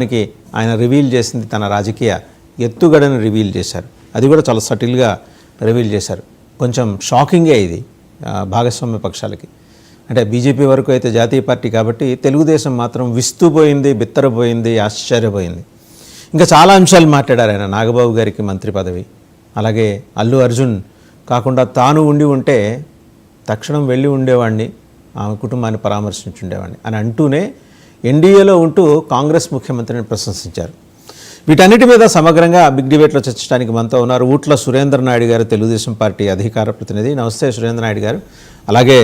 దానికి ఆయన రివీల్ చేసింది తన రాజకీయ ఎత్తుగడను రివీల్ చేశారు. అది కూడా చాలా సటిల్గా రివీల్ చేశారు. కొంచెం షాకింగే ఇది భాగస్వామ్య పక్షాలకి. అంటే బీజేపీ వరకు అయితే జాతీయ పార్టీ కాబట్టి తెలుగుదేశం మాత్రం విస్తుపోయింది, బిత్తరపోయింది, ఆశ్చర్యపోయింది. ఇంకా చాలా అంశాలు మాట్లాడారు ఆయన. నాగబాబు గారికి మంత్రి పదవి, అలాగే అల్లు అర్జున్ కాకుండా తాను ఉంటే తక్షణం వెళ్ళి ఉండేవాడిని, ఆమె కుటుంబాన్ని పరామర్శించుండేవాడిని అని అంటూనే ఎన్డీఏలో ఉంటూ కాంగ్రెస్ ముఖ్యమంత్రిని ప్రశంసించారు. వీటన్నిటి మీద సమగ్రంగా బిగ్ డిబేట్లో చర్చించడానికి మనతో ఉన్నారు ఊట్ల సురేంద్ర నాయుడు గారు, తెలుగుదేశం పార్టీ అధికార ప్రతినిధి. నమస్తే సురేంద్ర నాయుడు గారు. అలాగే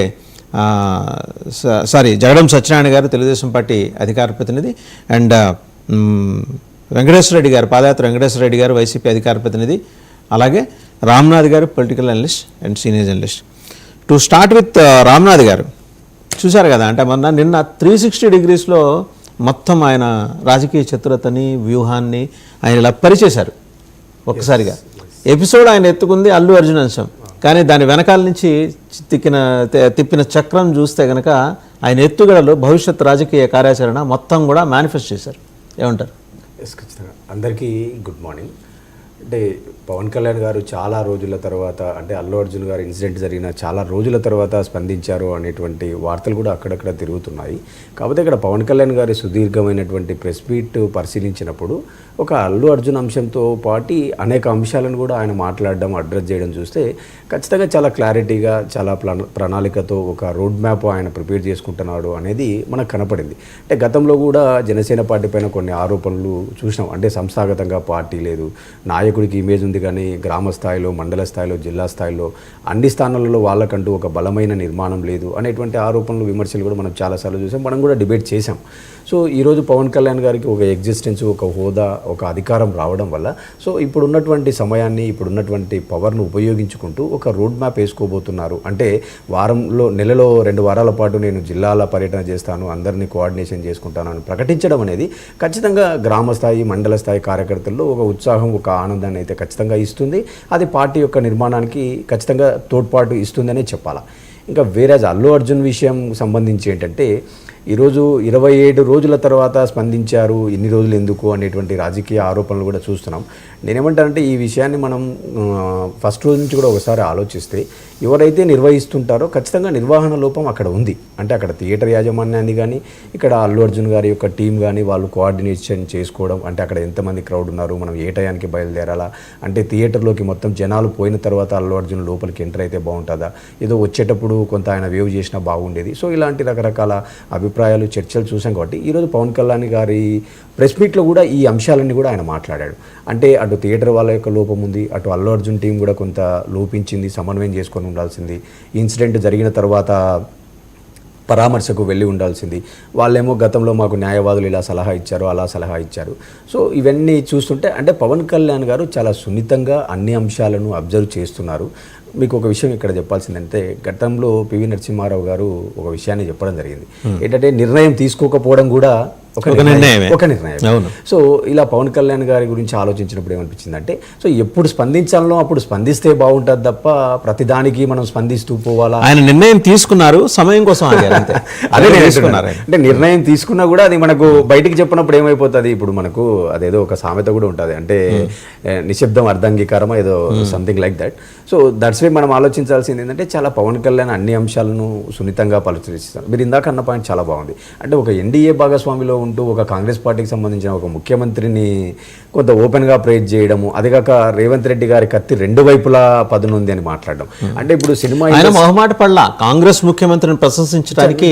జగడం సత్యనారాయణ గారు, తెలుగుదేశం పార్టీ అధికార ప్రతినిధి. అండ్ వెంకటేశ్వర రెడ్డి గారు, పాదయాత్ర వెంకటేశ్వర రెడ్డి గారు, వైసీపీ అధికార ప్రతినిధి. అలాగే రామ్నాథ్ గారు, political analyst and senior journalist. To start with Ramnath గారు, చూశారు కదా, అంటే నిన్న 360 డిగ్రీస్లో మొత్తం ఆయన రాజకీయ చతురతని, వ్యూహాన్ని ఆయన ఇలా పరిచేశారు. ఒక్కసారిగా ఎపిసోడ్ ఆయన ఎత్తుకుంది అల్లు అర్జున్ అంశం, కానీ దాని వెనకాల నుంచి తిప్పిన చక్రం చూస్తే కనుక ఆయన ఎత్తుగడలు, భవిష్యత్ రాజకీయ కార్యాచరణ మొత్తం కూడా మేనిఫెస్ట్ చేశారు. ఏమంటారు? ఖచ్చితంగా అందరికీ గుడ్ మార్నింగ్. అంటే పవన్ కళ్యాణ్ గారు చాలా రోజుల తర్వాత, అంటే అల్లు అర్జున్ గారు ఇన్సిడెంట్ జరిగిన చాలా రోజుల తర్వాత స్పందించారు అనేటువంటి వార్తలు కూడా అక్కడక్కడ తిరుగుతున్నాయి. కాకపోతే ఇక్కడ పవన్ కళ్యాణ్ గారి సుదీర్ఘమైనటువంటి ప్రెస్ మీట్ పరిశీలించినప్పుడు ఒక అల్లు అర్జున్ అంశంతో పాటు అనేక అంశాలను కూడా ఆయన మాట్లాడడం, అడ్రస్ చేయడం చూస్తే ఖచ్చితంగా చాలా క్లారిటీగా, చాలా ప్రణాళికతో ఒక రోడ్ మ్యాప్ ఆయన ప్రిపేర్ చేసుకుంటున్నాడు అనేది మనకు కనపడింది. అంటే గతంలో కూడా జనసేన పార్టీ పైన కొన్ని ఆరోపణలు చూసినాం. అంటే సంస్థాగతంగా పార్టీ లేదు, నాయకుడికి ఇమేజ్ ఉంది, కానీ గ్రామ స్థాయిలో, మండల స్థాయిలో, జిల్లా స్థాయిలో అన్ని స్థానాలలో వాళ్ళకంటూ ఒక బలమైన నిర్మాణం లేదు అనేటువంటి ఆరోపణలు, విమర్శలు కూడా మనం చాలాసార్లు చూసాం, మనం కూడా డిబేట్ చేసాం. సో ఈరోజు పవన్ కళ్యాణ్ గారికి ఒక ఎగ్జిస్టెన్స్, ఒక హోదా, ఒక అధికారం రావడం వల్ల సో ఇప్పుడున్నటువంటి సమయాన్ని, ఇప్పుడున్నటువంటి పవర్ను ఉపయోగించుకుంటూ ఒక రోడ్ మ్యాప్ వేసుకోబోతున్నారు. అంటే నెలలో 2 వారాల పాటు నేను జిల్లాల పర్యటన చేస్తాను, అందరినీ కోఆర్డినేషన్ చేసుకుంటాను అని ప్రకటించడం అనేది ఖచ్చితంగా గ్రామ స్థాయి, మండల స్థాయి కార్యకర్తల్లో ఒక ఉత్సాహం, ఒక ఆనందాన్ని అయితే ఖచ్చితంగా ఇస్తుంది. అది పార్టీ యొక్క నిర్మాణానికి ఖచ్చితంగా తోడ్పాటు ఇస్తుందనే చెప్పాలా. ఇంకా వేరే అల్లు అర్జున్ విషయం సంబంధించి ఏంటంటే, ఈరోజు 27 రోజుల తర్వాత స్పందించారు, ఇన్ని రోజులు ఎందుకు అనేటువంటి రాజకీయ ఆరోపణలు కూడా చూస్తున్నాం. నేనేమంటానంటే ఈ విషయాన్ని మనం ఫస్ట్ రోజు నుంచి కూడా ఒకసారి ఆలోచిస్తే, ఎవరైతే నిర్వహిస్తుంటారో ఖచ్చితంగా నిర్వహణ లోపం అక్కడ ఉంది. అంటే అక్కడ థియేటర్ యాజమాన్యాన్ని కానీ, ఇక్కడ అల్లు అర్జున్ గారి యొక్క టీం కానీ వాళ్ళు కోఆర్డినేషన్ చేసుకోవడం, అంటే అక్కడ ఎంతమంది క్రౌడ్ ఉన్నారు, మనం ఏ టయానికి బయలుదేరాలా, అంటే థియేటర్లోకి మొత్తం జనాలు పోయిన తర్వాత అల్లు అర్జున్ లోపలికి ఎంటర్ అయితే బాగుంటుందా, ఏదో వచ్చేటప్పుడు కొంత ఆయన వేవ్ చేసినా బాగుండేది. సో ఇలాంటి రకరకాల అభిప్రాయాలు, చర్చలు చూసాం. కాబట్టి ఈరోజు పవన్ కళ్యాణ్ గారి ప్రెస్ మీట్లో కూడా ఈ అంశాలన్నీ కూడా ఆయన మాట్లాడాడు. అంటే అటు థియేటర్ వాళ్ళ యొక్క లోపం ఉంది, అటు అల్లు అర్జున్ టీం కూడా కొంత లోపించింది, సమన్వయం చేసుకొని ఉండాల్సింది, ఇన్సిడెంట్ జరిగిన తర్వాత పరామర్శకు వెళ్ళి ఉండాల్సింది, వాళ్ళేమో గతంలో మాకు న్యాయవాదులు ఇలా సలహా ఇచ్చారు, అలా సలహా ఇచ్చారు. సో ఇవన్నీ చూస్తుంటే అంటే పవన్ కళ్యాణ్ గారు చాలా సున్నితంగా అన్ని అంశాలను అబ్జర్వ్ చేస్తున్నారు. మీకు ఒక విషయం ఇక్కడ చెప్పాల్సిందంటే, గతంలో పివి నరసింహారావు గారు ఒక విషయాన్ని చెప్పడం జరిగింది. ఏంటంటే నిర్ణయం తీసుకోకపోవడం కూడా ఒక నిర్ణయం. సో ఇలా పవన్ కళ్యాణ్ గారి గురించి ఆలోచించినప్పుడు ఏమనిపించిందంటే, సో ఎప్పుడు స్పందించాలో అప్పుడు స్పందిస్తే బాగుంటుంది తప్ప ప్రతిదానికి మనం స్పందిస్తూ పోవాలా. ఆయన నిర్ణయం తీసుకున్నారు, సమయం కోసం అదే తీసుకున్నారు. అంటే నిర్ణయం తీసుకున్నా కూడా అది మనకు బయటికి చెప్పినప్పుడు ఏమైపోతుంది, ఇప్పుడు మనకు అదేదో ఒక సామెత కూడా ఉంటుంది, అంటే నిశ్శబ్దం అర్ధాంగీకారమా ఏదో something like that. So that's way మనం ఆలోచించాల్సింది ఏంటంటే, చాలా పవన్ కళ్యాణ్ అన్ని అంశాలను సున్నితంగా పరిశీలిస్తారు. మీరు ఇందాక అన్న పాయింట్ చాలా బాగుంది. అంటే ఒక ఎన్డీఏ భాగస్వామిలో ఉంటూ ఒక కాంగ్రెస్ పార్టీకి సంబంధించిన ఒక ముఖ్యమంత్రిని కొంత ఓపెన్గా ప్రేజ్ చేయడము, అదిగాక రేవంత్ రెడ్డి గారి కత్తి 2 వైపులా పదునుంది అని మాట్లాడడం. అంటే ఇప్పుడు సినిమా మొహమాట పడలా కాంగ్రెస్ ముఖ్యమంత్రిని ప్రశంసించడానికి,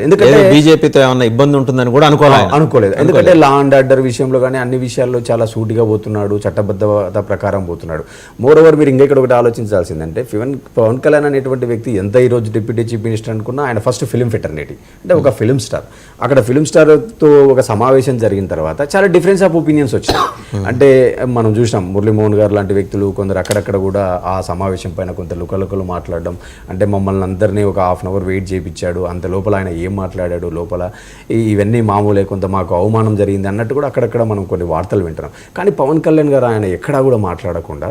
ఎందుకంటే బీజేపీతో ఏమన్నా ఇబ్బంది ఉంటుందని కూడా అనుకోలేదు. ఎందుకంటే లా అండ్ ఆర్డర్ విషయంలో కానీ అన్ని విషయాల్లో చాలా సూటిగా పోతున్నాడు, చట్టబద్ధత ప్రకారం పోతున్నాడు. మోర్ ఓవర్ మీరు ఇక్కడ ఒకటి ఆలోచించాల్సిందంటే, పవన్ కళ్యాణ్ అనేటువంటి వ్యక్తి ఎంత ఈరోజు డిప్యూటీ చీఫ్ మినిస్టర్ అనుకున్నా, ఆయన ఫస్ట్ ఫిలిం ఫెటర్నిటీ, అంటే ఒక ఫిలిం స్టార్. అక్కడ ఫిలిం స్టార్తో ఒక సమావేశం జరిగిన తర్వాత చాలా డిఫరెన్స్ ఆఫ్ ఒపీనియన్స్ వచ్చాయి. అంటే మనం చూసినాం మురళీమోహన్ గారు లాంటి వ్యక్తులు కొందరు అక్కడక్కడ కూడా ఆ సమావేశం పైన కొంత లుకలుకలు మాట్లాడడం, అంటే మమ్మల్ని అందరినీ ఒక ½ అవర్ వెయిట్ చేయించాడు, అంత లోపల ఆయన ఏం మాట్లాడాడు, లోపల ఇవన్నీ మామూలే, కొంత మాకు అవమానం జరిగింది అన్నట్టు కూడా అక్కడక్కడ మనం కొన్ని వార్తలు వింటున్నాం. కానీ పవన్ కళ్యాణ్ గారు ఆయన ఎక్కడా కూడా మాట్లాడకుండా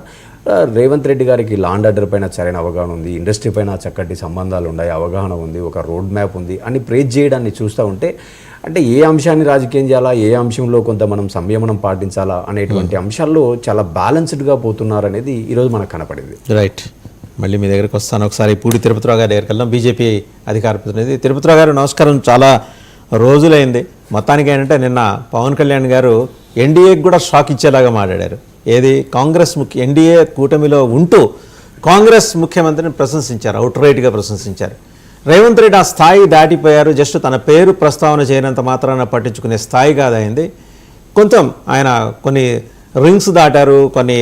రేవంత్ రెడ్డి గారికి లా అండ్ ఆర్డర్ పైన సరైన అవగాహన ఉంది, ఇండస్ట్రీ పైన చక్కటి సంబంధాలు ఉన్నాయి, అవగాహన ఉంది, ఒక రోడ్ మ్యాప్ ఉంది అని ప్రేజ్ చేయడాన్ని చూస్తూ ఉంటే అంటే ఏ అంశాన్ని రాజకీయం చేయాలా, ఏ అంశంలో కొంత మనం సంయమనం పాటించాలా అనేటువంటి అంశాల్లో చాలా బ్యాలెన్స్డ్గా పోతున్నారు అనేది ఈరోజు మనకు కనపడింది. రైట్, మళ్ళీ మీ దగ్గరికి వస్తాను. ఒకసారి పూడి తిరుపతిరావు గారి దగ్గరికి వెళ్దాం, బీజేపీ అధికార ప్రతినిధి. తిరుపతిరావు గారు నమస్కారం. చాలా రోజులైంది. మొత్తానికి ఏంటంటే నిన్న పవన్ కళ్యాణ్ గారు ఎన్డీఏకి కూడా షాక్ ఇచ్చేలాగా మాట్లాడారు. ఏది కాంగ్రెస్ ఎన్డీఏ కూటమిలో ఉంటూ కాంగ్రెస్ ముఖ్యమంత్రిని ప్రశంసించారు, అవుట్ రైట్గా ప్రశంసించారు. రేవంత్ రెడ్డి ఆ స్థాయి దాటిపోయారు. జస్ట్ తన పేరు ప్రస్తావన చేయనంత మాత్రాన పట్టించుకునే స్థాయి కాదైంది. కొంచెం ఆయన కొన్ని రింగ్స్ దాటారు, కొన్ని